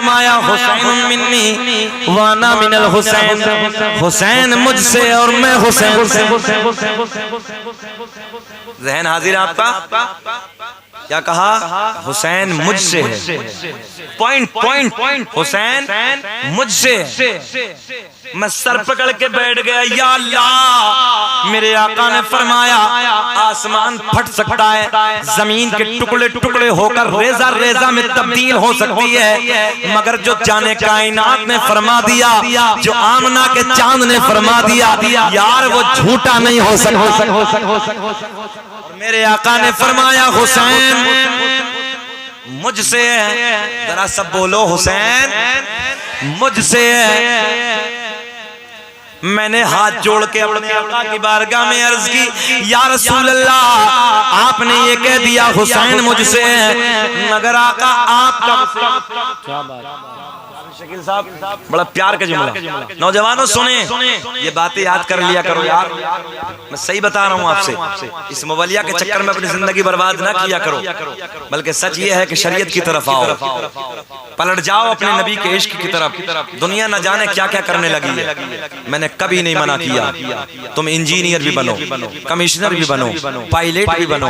फरमाया हुसैन मिन्नी वाना मिनल हुसैन, हुसैन मुझसे और मैं हुसैन से। ज़हन हाजिर है आपका? क्या कहा? हुसैन मुझसे है। पॉइंट पॉइंट, हुसैन मुझसे। मैं सर पकड़ के बैठ गया, या अल्लाह। मेरे आका ने फरमाया आसमान फट सकता है, जमीन के टुकड़े टुकड़े होकर रेजा रेजा में तब्दील हो सकती है, मगर जो जाने कायनात ने फरमा दिया, जो आमना के चांद ने फरमा दिया, यार वो झूठा नहीं हो सकता। मेरे आका ने फरमाया हुसैन मुझसे है। जरा सब बोलो, हुसैन मुझसे है। मैंने हाथ जोड़ के अपने आका की बारगाह में अर्ज की, या रसूल अल्लाह, आपने ये कह दिया हुसैन मुझसे है, मगर आका आपका। क्या बात शकील साहब, बड़ा प्यार का जुमला। नौजवानों सुने, ये बातें याद कर लिया करो यार। मैं सही बता रहा हूँ आपसे, इस मुवलिया के चक्कर में अपनी जिंदगी बर्बाद ना किया करो, बल्कि सच ये है कि शरीयत की तरफ आओ, पलट जाओ अपने नबी के इश्क की तरफ। दुनिया न जाने क्या क्या करने लगी है, मैंने कभी नहीं मना किया। तुम इंजीनियर भी बनो, कमिश्नर भी बनो, पायलट भी बनो,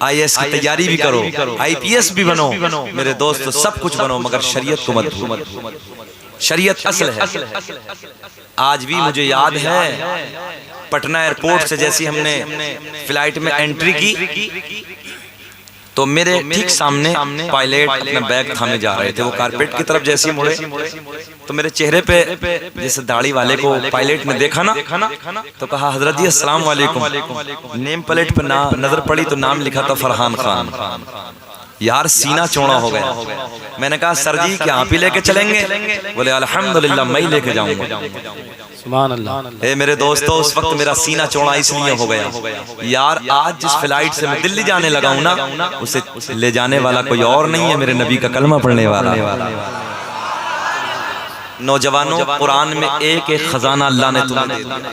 IAS की तैयारी भी करो, IPS भी बनो, मेरे दोस्त सब कुछ बनो, मगर शरीयत को मत। शरीयत असल है। आज भी मुझे याद है, पटना एयरपोर्ट से जैसी हमने फ्लाइट में एंट्री की, तो मेरे ठीक सामने पायलट अपना बैग थामे जा रहे थे। वो कारपेट की तरफ जैसे मुड़े, तो मेरे चेहरे पे जैसे दाढ़ी वाले को पायलट ने देखा ना, तो कहा हजरत जी अस्सलाम वालेकुम। नेम प्लेट पे नजर पड़ी तो नाम लिखा था फरहान खान। यार सीना चौड़ा हो गया। मैंने कहा सर जी क्या आप ही लेके चलेंगे? बोले अल्हम्दुलिल्लाह मैं ही लेके जाऊंगा। सुभान अल्लाह। मेरे दोस्तों, उस वक्त मेरा सीना चौड़ा इसलिए हो गया, यार आज जिस फ्लाइट से मैं दिल्ली जाने लगा हूं ना, उसे ले जाने वाला कोई और नहीं है, मेरे नबी का कलमा पढ़ने वाला। नौजवानों, कुरान में एक एक खजाना अल्लाह ने तुम्हें दे दिया,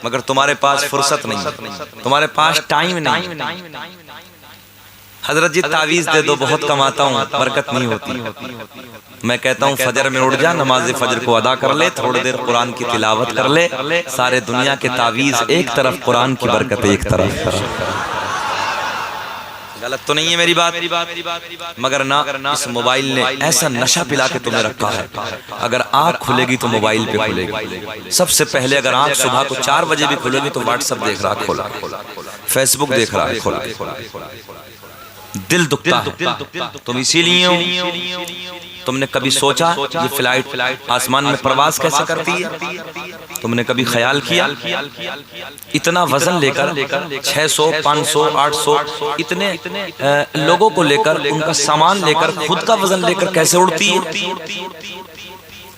मगर तुम्हारे पास फुर्सत नहीं, तुम्हारे पास टाइम नहीं। हजरत जी तावीज दे दो, बहुत कमाता हूँ, बरकत नहीं होती। मैं कहता हूँ फजर में उठ जा, नमाज फजर को अदा कर ले, थोड़ी देर कुरान की तिलावत कर ले, सारे दुनिया के तावीज एक तरफ, कुरान की बरकत एक तरफ। गलत तो नहीं है मेरी बात, मगर ना इस मोबाइल ने ऐसा नशा पिला के तुम्हें रखा है। अगर आंख खुलेगी तो मोबाइल पे खुलेगी। सबसे पहले अगर आंख सुबह को 4 बजे भी खुलेगी तो व्हाट्सएप देख रहा है खोला, फेसबुक देख रहा है खोला, दिल दुखता है। तुम इसीलिए हो। तुमने कभी सोचा ये फ्लाइट आसमान में प्रवास कैसे करती है? तुमने कभी ख्याल किया इतना वजन लेकर 600, 500, 800 इतने लोगों को लेकर, उनका सामान लेकर, खुद का वजन लेकर कैसे उड़ती है?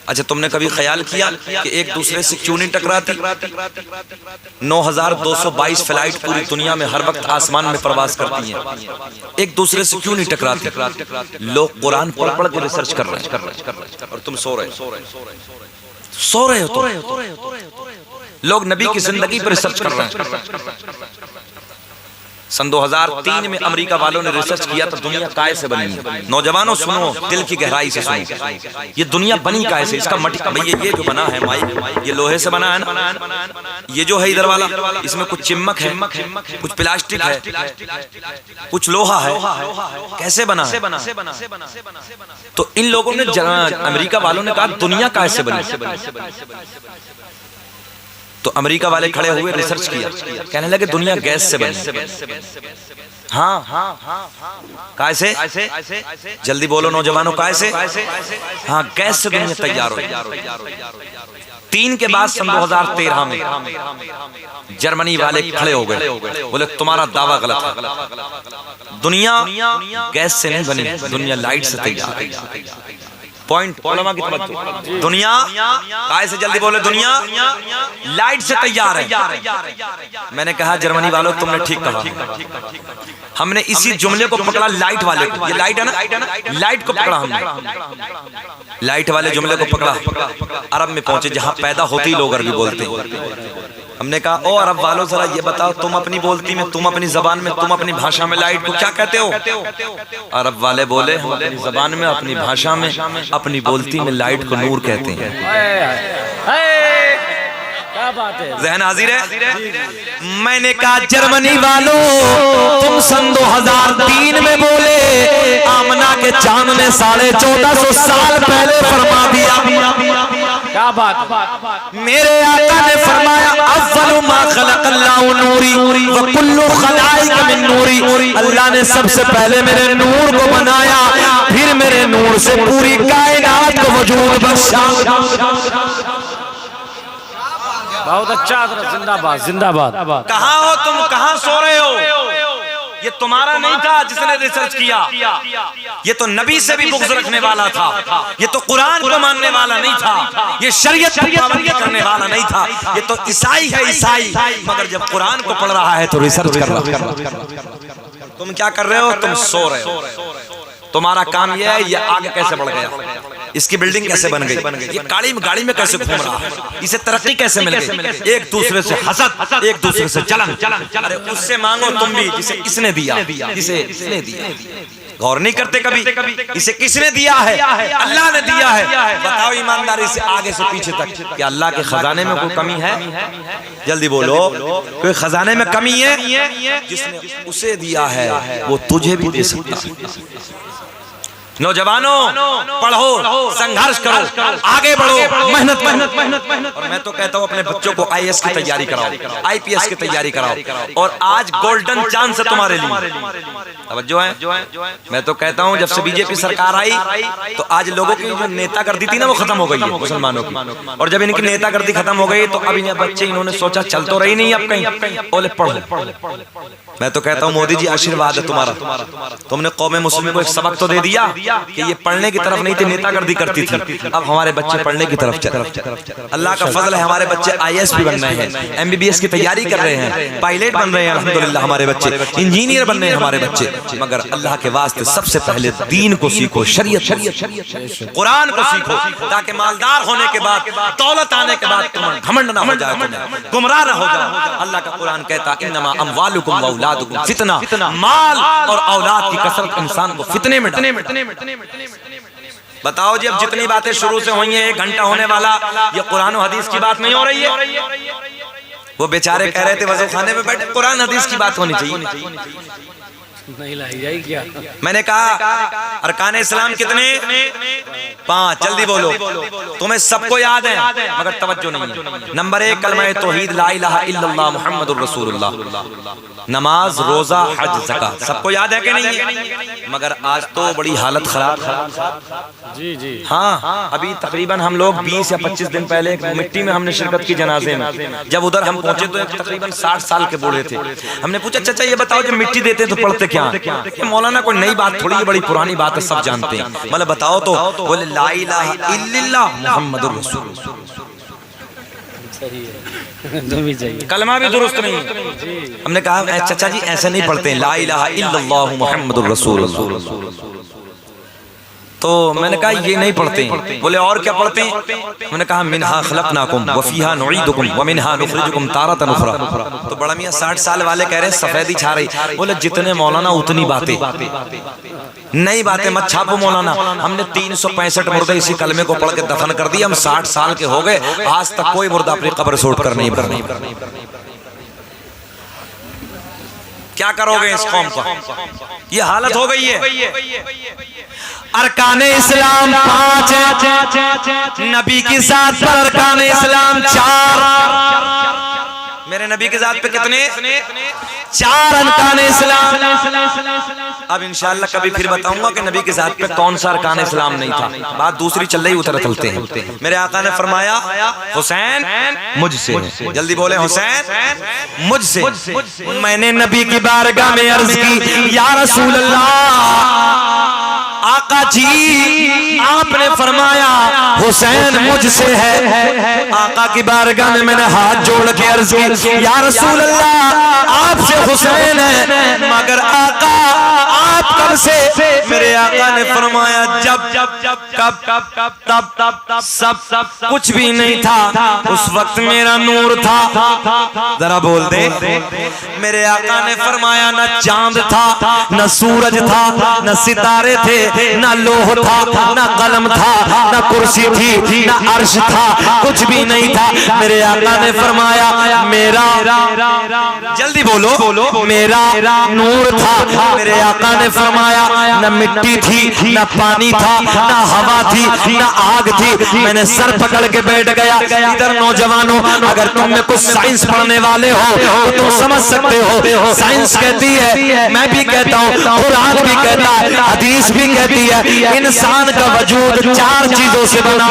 अच्छा, तुमने कभी ख्याल किया कि एक दूसरे से क्यों नहीं टकराती? 9222 फ्लाइट पूरी दुनिया में हर वक्त आसमान में प्रवास करती हैं, एक दूसरे से क्यों नहीं टकराती? लोग कुरान पढ़ पढ़ के रिसर्च कर रहे हैं और तुम सो रहे हो। लोग नबी की जिंदगी पर रिसर्च कर रहे हैं। सन 2003 में अमेरिका वालों ने रिसर्च किया था दुनिया काय से बनी है। नौजवानों सुनो, दिल की गहराई से सुनो, ये दुनिया बनी काय से? इसका भैया ये जो बना है माइक, ये लोहे से बना है ना। ये जो है इधर वाला, इसमें कुछ चिमक है, कुछ प्लास्टिक है, कुछ लोहा है। कैसे बना है? तो इन लोगों ने, अमेरिका वालों ने कहा दुनिया काय से बनी? तो अमेरिका वाले खड़े हुए, रिसर्च किया, कहने लगे दुनिया गैस से बनी। हाँ, कैसे? जल्दी बोलो नौजवानों, कैसे? हाँ, गैस से दुनिया तैयार हो। 3 के बाद सन 2013 में जर्मनी वाले खड़े हो गए, बोले तुम्हारा दावा गलत है, दुनिया गैस से नहीं बनी, दुनिया लाइट से तैयार है। पॉइंट उलमा की तरफ, दुनिया काय से? जल्दी बोले, दुनिया लाइट से तैयार है। मैंने कहा जर्मनी वालों तुमने ठीक कहा, हमने इसी जुमले को पकड़ा लाइट वाले को। ये लाइट है ना, लाइट को पकड़ा हमने, लाइट वाले जुमले को पकड़ा, अरब में पहुंचे जहां पैदा होती लोग अरबी बोलते हैं। हमने कहा ओ अरब वालों जरा ये बताओ, तुम अपनी बोलती में, तुम अपनी जबान में, तुम अपनी भाषा में लाइट को क्या कहते हो? अरब वाले बोले हम अपनी जबान में, अपनी भाषा में, अपनी बोलती में लाइट को नूर कहते हैं। क्या बात है, ज़हन हाजिर है? मैंने कहा जर्मनी वालों तुम सन 2003 में बोले, आमना के चांद ने 1450 साल पहले फरमा दिया। क्या बात। मेरे आका ने फरमाया अव्वलु मा खलक़ल्लाहु नूरी व कुल्लु खलाइक मिन नूरी, अल्लाह ने सबसे पहले मेरे नूर को बनाया, फिर मेरे नूर से पूरी कायनात को वजूद बख्शा। बहुत अच्छा, जिंदाबाद जिंदाबाद। कहाँ हो तुम, कहाँ सो रहे हो? ये तुम्हारा नहीं था जिसने रिसर्च किया, ये तो नबी से भी बुग़्ज़ रखने वाला था, ये तो कुरान को मानने वाला नहीं था, ये शरीयत की पाबंदी करने वाला नहीं था, ये तो ईसाई है ईसाई, मगर जब कुरान को पढ़ रहा है तो रिसर्च कर रहा है। तुम क्या कर रहे हो? तुम सो रहे हो। तुम्हारा काम यह है, ये आगे कैसे बढ़ गया, इसकी बिल्डिंग कैसे बन गई, ये गाड़ी में कैसे घूम रहा है, इसे तरक्की कैसे मिल गई, एक दूसरे से हसद, एक दूसरे से जलन। अरे उससे मांगो तुम भी जिसे इसने दिया, जिसे इसने दिया। गौर नहीं करते कभी इसे किसने दिया है? अल्लाह ने दिया है। बताओ ईमानदारी से आगे से पीछे तक, क्या अल्लाह के खजाने में कोई कमी है? जल्दी बोलो, कोई खजाने में कमी है? जिसने उसे दिया है वो तुझे भी दे सकता है। नौजवानों पढ़ो, संघर्ष करो, आगे बढ़ो, मेहनत मेहनत। और मैं तो कहता हूँ अपने बच्चों को IAS की तैयारी कराओ, IPS की तैयारी कराओ, और आज गोल्डन चांस है तुम्हारे लिए। तवज्जो है? मैं तो कहता हूँ जब से बीजेपी सरकार आई तो आज लोगों की जो नेता गर्दी थी ना वो खत्म हो गई है मुसलमानों की, और जब इनकी नेता गर्दी खत्म हो गई तो अब इन्हें बच्चे इन्होंने सोचा चल तो रही नहीं अब कहीं, बोले पढ़ो। मैं तो कहता हूँ मोदी जी आशीर्वाद है तुम्हारा, तुमने कौमे मुस्लिम को एक सबक तो दे दिया कि ये पढ़ने की तरफ नहीं थी, नेतागर्दी करती थी, अब हमारे बच्चे पढ़ने की तरफ चल। अल्लाह का फजल है, हमारे बच्चे IAS भी बन रहे हैं, MBBS की तैयारी कर रहे हैं, पायलट बन रहे हैं अल्हम्दुलिल्लाह हमारे बच्चे, इंजीनियर बन रहे हैं हमारे बच्चे। मगर अल्लाह के वास्ते सबसे पहले दीन को सीखो, शरीयत कुरान को सीखो, ताकि मालदार होने के बाद, दौलत आने के बाद तुम घमंड ना हो जाए, गुमराह ना हो जाए। अल्लाह का कुरान कहता इन्नमा अम्वालुकुम व औलादुकुम फितना, माल और औलाद की कसरत इंसान को फितने में डाले। बताओ जी, अब जितनी बातें शुरू से हुई हैं, 1 घंटा होने वाला, ये कुरान और हदीस की बात नहीं हो रही है। वो बेचारे कह रहे थे वज़ू खाने में बैठे कुरान हदीस की बात होनी चाहिए। नहीं लाई जाएगी क्या? मैंने कहा अरकान इस्लाम कितने? 5। जल्दी बोलो, तुम्हें सबको याद है मगर तवज्जो नहीं है। नंबर 1 कलमा तौहीद ला इलाहा इल्लल्लाह मुहम्मदुर रसूलुल्लाह, नमाज, रोजा, हज, ज़कात, सबको याद है कि नहीं है? मगर आज तो बड़ी हालत खराब है। जी हाँ, अभी तकरीबन हम लोग 20 या 25 दिन पहले मिट्टी में हमने शिरकत की जनाजे में। जब उधर हम पहुंचे तो तकरीबन 60 साल के बूढ़े थे। हमने पूछा चाचा ये बताओ जब मिट्टी देते तो पढ़ते क्या? मौलाना कोई नई बात थोड़ी है, बड़ी पुरानी बात है, सब जानते हैं। मतलब बताओ तो, बोले ला इलाहा इल्लल्लाह मुहम्मदुर रसूलुल्लाह। कलमा भी दुरुस्त नहीं है। हमने कहा चाचा जी ऐसे नहीं पढ़ते, ला इलाहा इल्लल्लाह मुहम्मदुर रसूलुल्लाह। तो मैंने कहा ये नहीं पढ़ते। बोले और क्या पढ़ते हैं? मैंने कहा मिनहा खलकनाकुम व फीहा नुईदुकुम व मिनहा नुखरिजुकुम तारतन उखरा। तो बड़ा मियां 60 साल वाले कह रहे हैं सफेदी छा रही। बोले जितने मौलाना उतनी बातें, नई बातें मत छापो मौलाना। हमने 365 मुर्दे इसी कलमे को पढ़ के दफन कर दिया। हम 60 साल के हो गए, आज तक कोई मुर्दा अपनी कब्र से उठकर नहीं भरनी। क्या करोगे इस कौम का? ये हालत हो गई है। अरकान इस्लाम 5, नबी की ज़ात पर अरकान इस्लाम 4। मेरे नबी की ज़ात पे कितने? 4 अरकान इस्लाम। अब इंशाअल्लाह कभी फिर बताऊंगा कि नबी की ज़ात पे कौन सा अरकान इस्लाम नहीं था। बात दूसरी चल रही, उतर चलते हैं। मेरे आका ने फरमाया हुसैन मुझसे, जल्दी बोले हुसैन मुझसे। मैंने नबी की बारगाह में अर्ज की या रसूल अल्लाह, आका जी आपने फरमाया हुसैन मुझसे है। आका की बारगाह में मैंने हाथ जोड़ के अर्ज की, या रसूल अल्लाह आपसे हुसैन है, मगर आका आप कब से? मेरे आका ने फरमाया जब कब सब कुछ भी नहीं था, उस वक्त मेरा नूर था। जरा बोल दे। मेरे आका ने फरमाया न चांद था, न सूरज था, न सितारे थे, न लोह था, न कलम था, न कुर्सी थी, न अर्श था, कुछ भी नहीं था। मेरे आका ने फरमाया मेरा, जल्दी बोलो, मेरा नूर था। मेरे आका ने फरमाया न मिट्टी थी, न पानी था, न हवा थी, न आग थी। मैंने सर पकड़ के बैठ गया। इधर नौजवानों, अगर तुम में कुछ साइंस पढ़ने वाले हो तो तुम समझ सकते हो। साइंस कहती है, मैं भी कहता हूँ, कुरान भी कहता है, हदीस भी कहती है, इंसान का वजूद 4 चीजों से बना।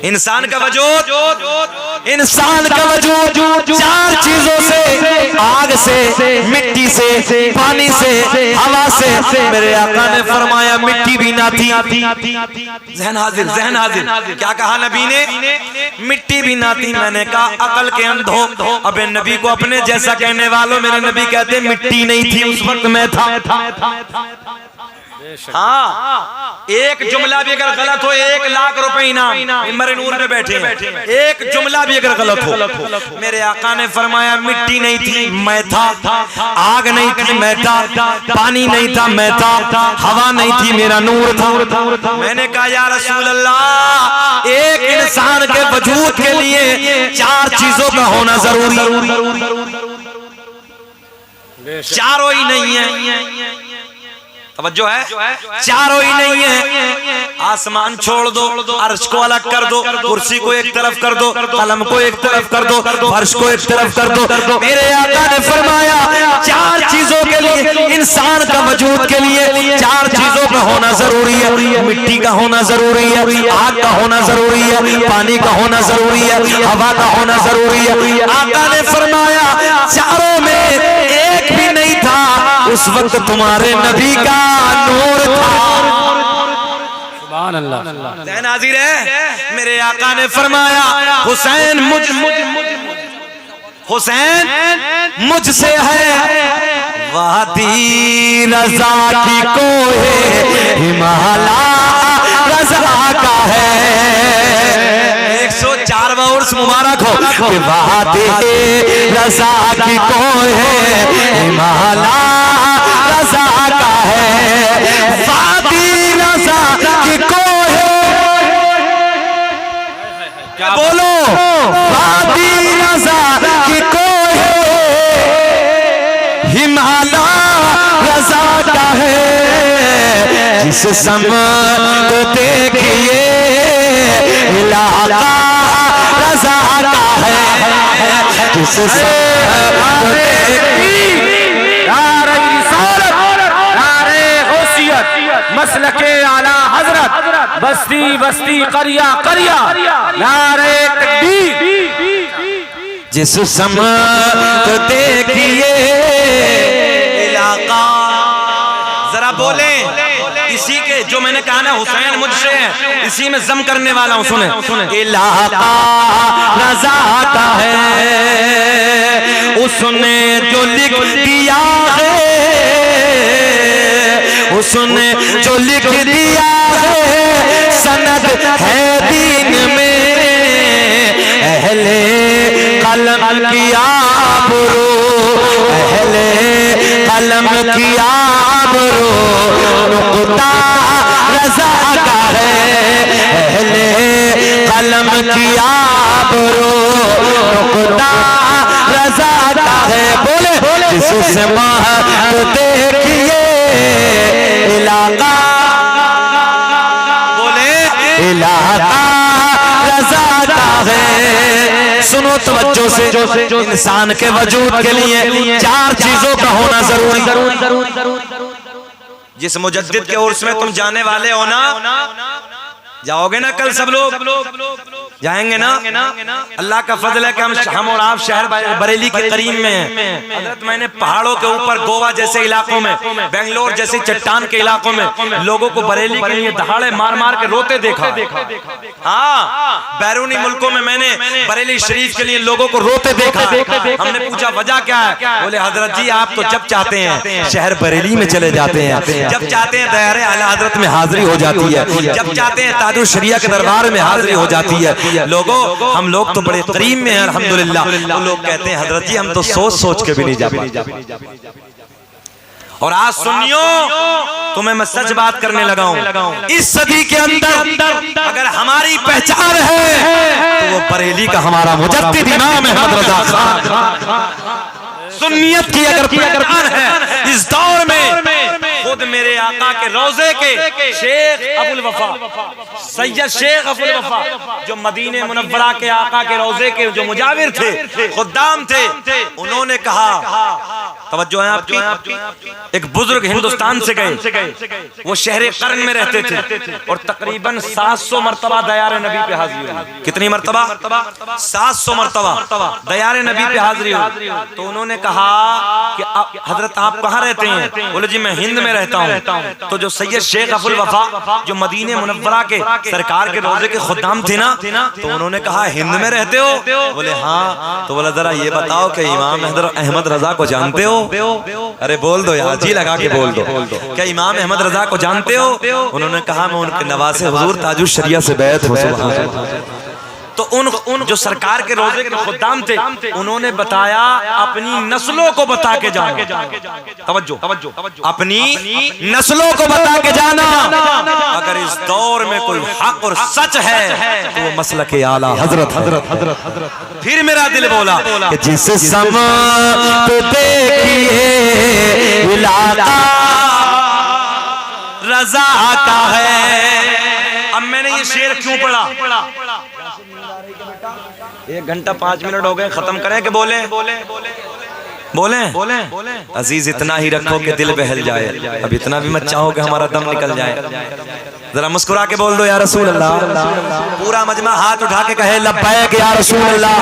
इंसान का वजूद 4 चीजों से, आग से, मिट्टी से, पानी से, हवा से। मेरे आका ने फरमाया मिट्टी भी ना थी। ज़हन हाजिर। क्या कहा नबी ने? मिट्टी भी ना थी। मैंने कहा अकल के अंधों, अबे नबी को अपने जैसा कहने वालों, मेरे नबी कहते मिट्टी नहीं थी उस वक्त मैं था। हाँ, एक जुमला भी अगर गलत हो 1 लाख रुपए इनाम। मिंबर नूर में बैठे हैं, एक जुमला भी अगर गलत हो। मेरे आका ने फरमाया मिट्टी नहीं थी, मैं था। आग नहीं थी, मैं था। पानी नहीं था, मैं था। हवा नहीं थी, मेरा नूर था। मैंने कहा या रसूल अल्लाह, एक इंसान के वजूद के लिए 4 चीजों का होना जरूरी। चारों ही नहीं है, तवज्जो है, चारों ही नहीं है। आसमान छोड़ दो, अर्श को अलग कर दो, कुर्सी को एक तरफ कर दो, कलम को एक तरफ कर दो, फर्श को एक तरफ कर दो। मेरे आका ने फरमाया 4 चीजों के लिए, इंसान का वजूद के लिए 4 चीजों का होना जरूरी है। मिट्टी का होना जरूरी है, आग का होना जरूरी है, पानी का होना जरूरी है, हवा का होना जरूरी है। आका ने फरमाया चारों में एक भी नहीं था, उस वक्त तुम्हारे नबी का नूर था। सुभान अल्लाह। ज़हन हाजिर है। मेरे आका ने फरमाया हुसैन मुझसे है। वादी रज़ा की कोहे हिमालय रज़ा का है। 104 वर्ष मुबारक हो। वादी रज़ा की कोहे हिमालय रज़ा का है। वादी रज़ा की कोहे, क्या बोलो, वादी रज़ा की कोहे हिमालय रज़ा का है। जिस समत देखिए इलाका रज़ा का है। जिस समत देखिए मसलके आला हजरत, बस्ती बस्ती करिया करिया, नारे तकबीर। जिस समत देखिए इलाका, जरा बोले इसी के, जो मैंने कहा ना हुसैन मुझसे है, इसी में जम करने वाला हूं। सुने, इलाका रज़ा का है, उसने जो लिख दिया है, उसने जो लिख दिया है, सनद है दीन में। अहले कलम की आबरू, अहले कलम की आबरू नुक्ता रज़ा का है। अहले कलम की आबरू नुक्ता रज़ा का है। बोले जिससे महक देखिए इलाका, बोले इलाका रज़ा का है। सुनो तवज्जो से, इंसान के वजूद के लिए 4 चीजों का होना जरूरी। जिस मुजद्दिद के उर्स में तुम जाने वाले हो ना, जाओगे ना कल सब लोग, जाएंगे ना। अल्लाह का फजल है कि हम और आप शहर बरेली के करीब में हैं। हजरत मैंने पहाड़ों के ऊपर गोवा जैसे इलाकों में, बेंगलोर जैसे चट्टान के इलाकों में लोगों को बरेली के लिए दहाड़े मार मार के रोते देखा। हाँ, बैरूनी मुल्कों में मैंने बरेली शरीफ के लिए लोगों को रोते देखा। हमने पूछा वजह क्या है? बोले हजरत जी आप तो जब चाहते हैं शहर बरेली में चले जाते हैं, जब चाहते हैं दयारे आला हजरत में हाजिरी हो जाती है, जब चाहते हैं ताजुल शरिया के दरबार में हाजिरी हो जाती है। लोगों हम लोग तो बड़े करीब में हैं अल्हम्दुलिल्लाह। वो लोग कहते हैं हजरत जी हम तो सोच सोच के भी नहीं जा पाते। और आज सुनियो तुम्हें मैं सच बात करने लगा हूं, इस सदी के अंदर अगर हमारी पहचान है तो वो बरेली का हमारा मुजद्दिद इमाम अहमद रजा खान। सुन्नियत की अगर पहचान है इस दौर में, खुद मेरे आका के रोजे के शेख अबुल वफा, सैयद शेख अबुल वफा जो मदीने मुनव्वरा के आका के रोजे के जो मुजाविर थे, खुद्दाम थे, उन्होंने कहा, तवज्जो है आपकी, एक बुजुर्ग हिंदुस्तान से गए, वो शहरे कर्न में रहते थे और तकरीबन 700 मरतबा दयारे नबी पे हाजिर हुए। कितनी मरतबा? 700 मरतबा दयारे नबी पे हाजिर हुए। तो उन्होंने कहा कि हजरत आप कहाँ रहते हैं? बोले जी मैं हिंद में रहता हूँ। तो जो सैयद शेख अबुल वफा जो मदीने मुनव्वरा के सरकार के रोजे के खुद्दाम थे ना, तो उन्होंने कहा हिंद में रहते हो? बोले हाँ। तो बोला जरा ये बताओ कि इमाम अहमद रजा को जानते हो? अरे बोल दो यार, जी लगा के बोल दो, क्या इमाम अहमद रजा को जानते हो? उन्होंने कहा मैं उनके नवासे हुजूर ताजुल शरिया से बैत हूं। तो उन जो सरकार के रोजे के खुद्दाम थे उन्होंने बताया अपनी नस्लों को बता के जाना। तवज्जो, अपनी नस्लों को बता के जाना। अगर इस दौर में कोई हक और सच है तो वो मसलक आला हजरत। फिर मेरा दिल बोला कि जिस समत देखिए इलाका रजा का है। अब मैंने ये शेर क्यों पढ़ा? 1 घंटा 5 मिनट हो गए, खत्म करें कि बोले? अजीज इतना ही रखो कि दिल बहल जाए। अब इतना भी मत चाहो कि हमारा दम निकल जाए। जरा मुस्कुरा के बोल दो या रसूल अल्लाह। पूरा मजमा हाथ उठा के कहे लब्बैक या रसूल अल्लाह।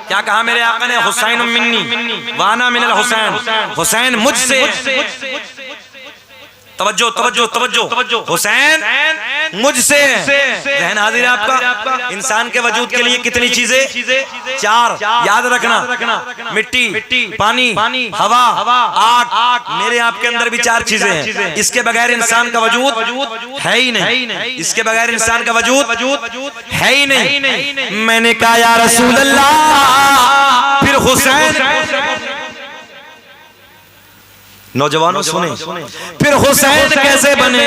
क्या कहा मेरे आका ने? हुसैन मिन्नी वाना मिनल हुसैन, हुसैन मुझसे। तवज्जो, हुसैन मुझसे। ज़हन हाजिर है आपका? इंसान के वजूद के लिए कितनी चीजें? 4 याद रखना, मिट्टी, पानी, हवा, आग। मेरे आपके अंदर भी 4 चीजें हैं। इसके बगैर इंसान का वजूद है ही नहीं। इसके बगैर इंसान का वजूद है ही नहीं। मैंने कहा या रसूल अल्लाह। फिर हुसैन, नौजवानों सुने, फिर हुसैन कैसे बने?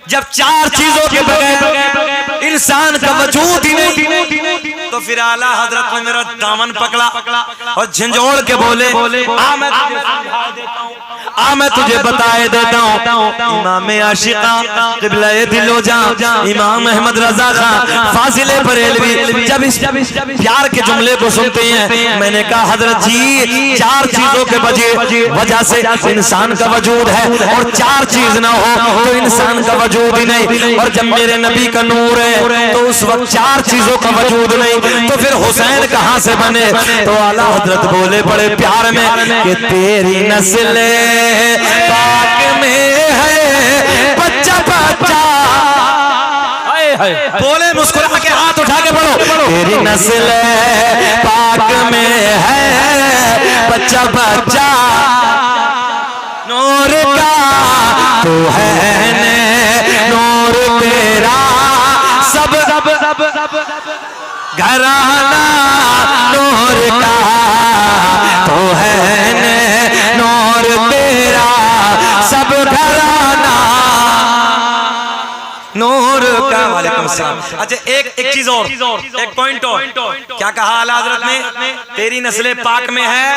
जब 4 चीजों के बगैर इंसान का वजूद ही नहीं। तो फिर आला हजरत ने मेरा दामन पकड़ा और झंझोड़ के बोले आ मैं तुझे बताए देता हूँ। इमाम आशिका क़िबला-ए दिलो जा इमाम अहमद रजा खान फाजिले बरेलवी जब इस प्यार के जुमले को सुनते हैं, मैंने कहा हजरत जी 4 चीजों के वजह से इंसान का वजूद है और 4 चीज ना हो तो इंसान का वजूद ही नहीं। और जब मेरे नबी का नूर है तो उस वक्त 4 चीजों का वजूद नहीं, तो फिर हुसैन कहां से बने? तो आला हजरत बोले बड़े प्यार में कि तेरी नस्ल पाक में है बच्चा। बोले मुस्कुरा के हाथ उठा के पढ़ो, तेरी नस्ल पाक में है बच्चा। नूर का तो है ने नूर तेरा सब घराना। नूर का तो है ने नूर तेरा सब घराना। नूर का। वालेकुम सलाम। अच्छा एक चीज और, एक पॉइंट और। क्या कहा आला हजरत ने? तेरी नस्ल पाक में है